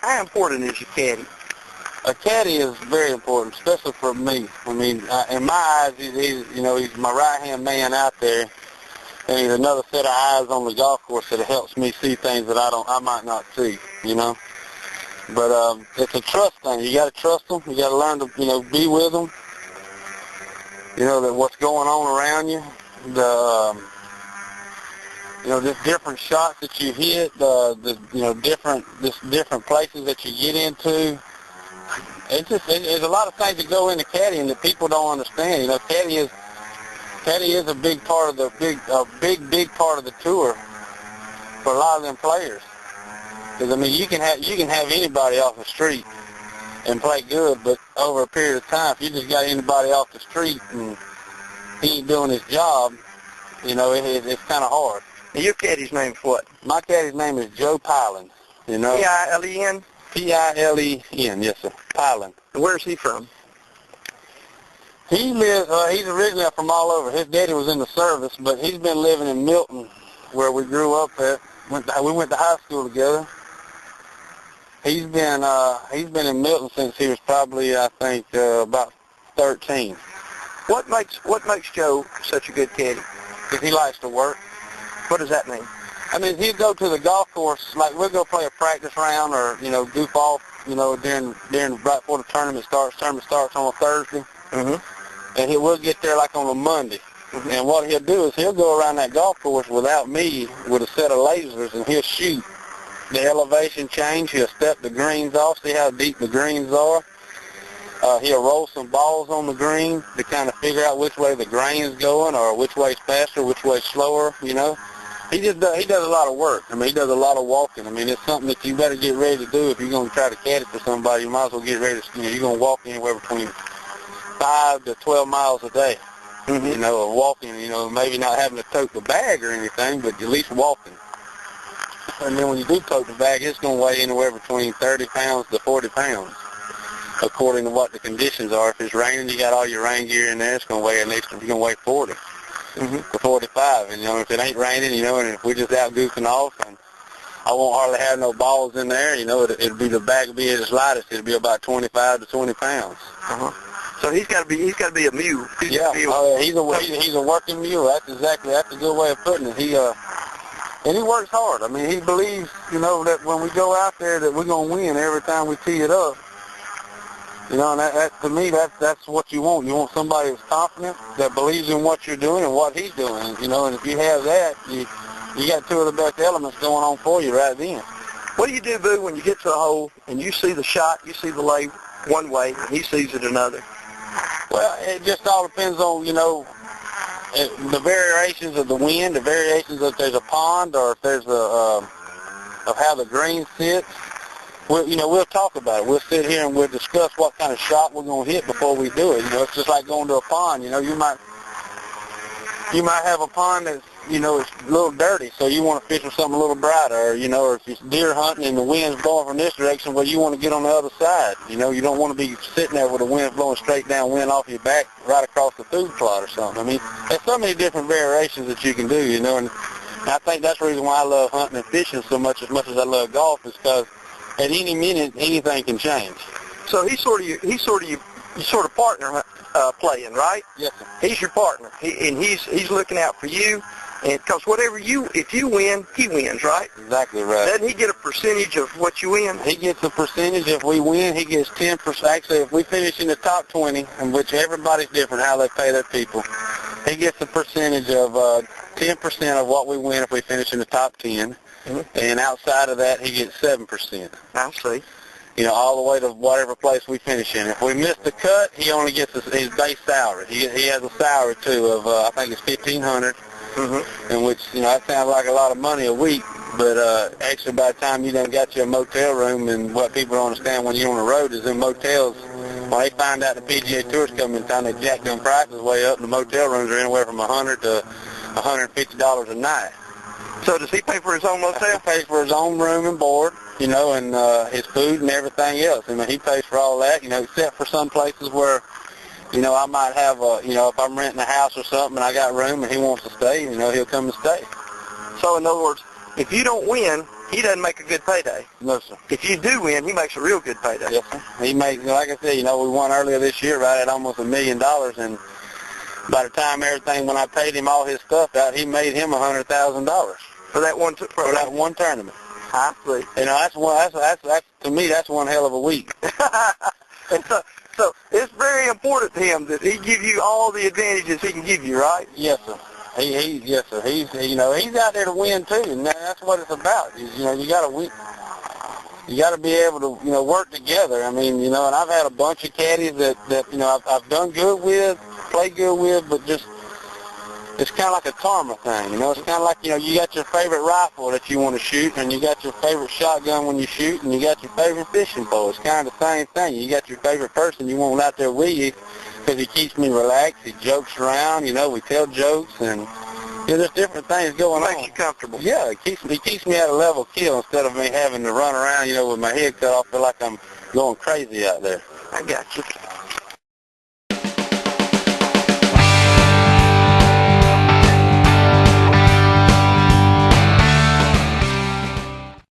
How important is your caddy? A caddy is very important, especially for me. I mean, in my eyes, he's my right-hand man out there, and he's another set of eyes on the golf course that helps me see things that I might not see, But it's a trust thing. You got to trust them. You got to learn to, be with them. That what's going on around you. Just different shots that you hit. Different places that you get into. There's a lot of things that go into caddying that people don't understand. Caddy is a big part of the big part of the tour for a lot of them players. Because you can have anybody off the street and play good, but over a period of time, if you just got anybody off the street and he ain't doing his job, it's kind of hard. And your caddy's name is what? My caddy's name is Joe Pilen. P-I-L-E-N? P-I-L-E-N, yes, sir. Pilen. And where's he from? He lives, he's originally from all over. His daddy was in the service, but he's been living in Milton, where we grew up at. We went to high school together. He's been in Milton since he was probably, I think, about 13. What makes Joe such a good caddy? Because he likes to work. What does that mean? I mean, he'd go to the golf course, like we'll go play a practice round or, goof off, during right before the tournament starts. Tournament starts on a Thursday. Mm-hmm. And we'll get there like on a Monday. Mm-hmm. And what he'll do is he'll go around that golf course without me with a set of lasers, and he'll shoot the elevation change. He'll step the greens off, see how deep the greens are. He'll roll some balls on the green to kind of figure out which way the grain's going or which way's faster, which way's slower, He does a lot of work. I mean, he does a lot of walking. I mean, it's something that you better get ready to do if you're going to try to caddy for somebody. You might as well get ready to, you're going to walk anywhere between 5 to 12 miles a day. Mm-hmm. Walking, maybe not having to tote the bag or anything, but at least walking. And then when you do tote the bag, it's going to weigh anywhere between 30 pounds to 40 pounds, according to what the conditions are. If it's raining, you got all your rain gear in there, it's going to weigh at least, you're going to weigh 40 to 45. And, if it ain't raining, and if we're just out goofing off, and I won't hardly have no balls in there, it'll be, the bag will be at its lightest. It'll be about 25 to 20 pounds. Uh-huh. So he's got to be a mule. He's a working mule. That's a good way of putting it. And he works hard. I mean, he believes, that when we go out there that we're going to win every time we tee it up. And that to me, that's what you want. You want somebody that's confident, that believes in what you're doing and what he's doing. And if you have that, you got two of the best elements going on for you right then. What do you do, Boo, when you get to a hole and you see the shot, you see the lay one way, and he sees it another? Well, it just all depends on, the variations of the wind, the variations if there's a pond or if there's of how the green sits. We'll talk about it. We'll sit here and we'll discuss what kind of shot we're going to hit before we do it. It's just like going to a pond. You might have a pond that's, it's a little dirty, so you want to fish with something a little brighter. Or, or if it's deer hunting and the wind's blowing from this direction, well, you want to get on the other side. You don't want to be sitting there with the wind blowing straight downwind off your back right across the food plot or something. I mean, there's so many different variations that you can do, and I think that's the reason why I love hunting and fishing so much as I love golf, is because at any minute, anything can change. So he's sort of partner playing, right? Yes, sir. He's your partner, he's looking out for you, and because if you win, he wins, right? Exactly right. Doesn't he get a percentage of what you win? He gets a percentage. If we win, he gets 10%. Actually, if we finish in the top 20, in which everybody's different how they pay their people, he gets a percentage of 10% of what we win if we finish in the top 10. Mm-hmm. And outside of that, he gets 7%. I see. All the way to whatever place we finish in. If we miss the cut, he only gets his base salary. He has a salary, too, of, I think it's $1,500, mm-hmm. in which, that sounds like a lot of money a week, but actually by the time you done got your motel room, and what people don't understand when you're on the road is in motels, when they find out the PGA Tour's coming in town, they jack them prices way up, and the motel rooms are anywhere from $100 to $150 a night. So does he pay for his own motel? He pays for his own room and board, and his food and everything else. I mean, he pays for all that, except for some places where, I might have if I'm renting a house or something and I got room and he wants to stay, he'll come and stay. So in other words, if you don't win, he doesn't make a good payday. No, sir. If you do win, he makes a real good payday. Yes, sir. He makes, like I said, we won earlier this year right at almost $1 million, and by the time everything, when I paid him all his stuff out, he made him $100,000 for that one for that one tournament. I see. That's to me, that's one hell of a week. And so it's very important to him that he give you all the advantages he can give you, right? Yes, sir. Yes, sir. He's out there to win too, and that's what it's about. You got to win. You got to be able to, work together. I mean, and I've had a bunch of caddies that I've done good with, played good with, but just it's kind of like a karma thing. It's kind of like, you got your favorite rifle that you want to shoot, and you got your favorite shotgun when you shoot, and you got your favorite fishing pole. It's kind of the same thing. You got your favorite person you want out there with you because he keeps me relaxed. He jokes around. We tell jokes, and there's different things going on. Makes you comfortable. Yeah, he keeps me at a level kill instead of me having to run around, with my head cut off, feel like I'm going crazy out there. I got you.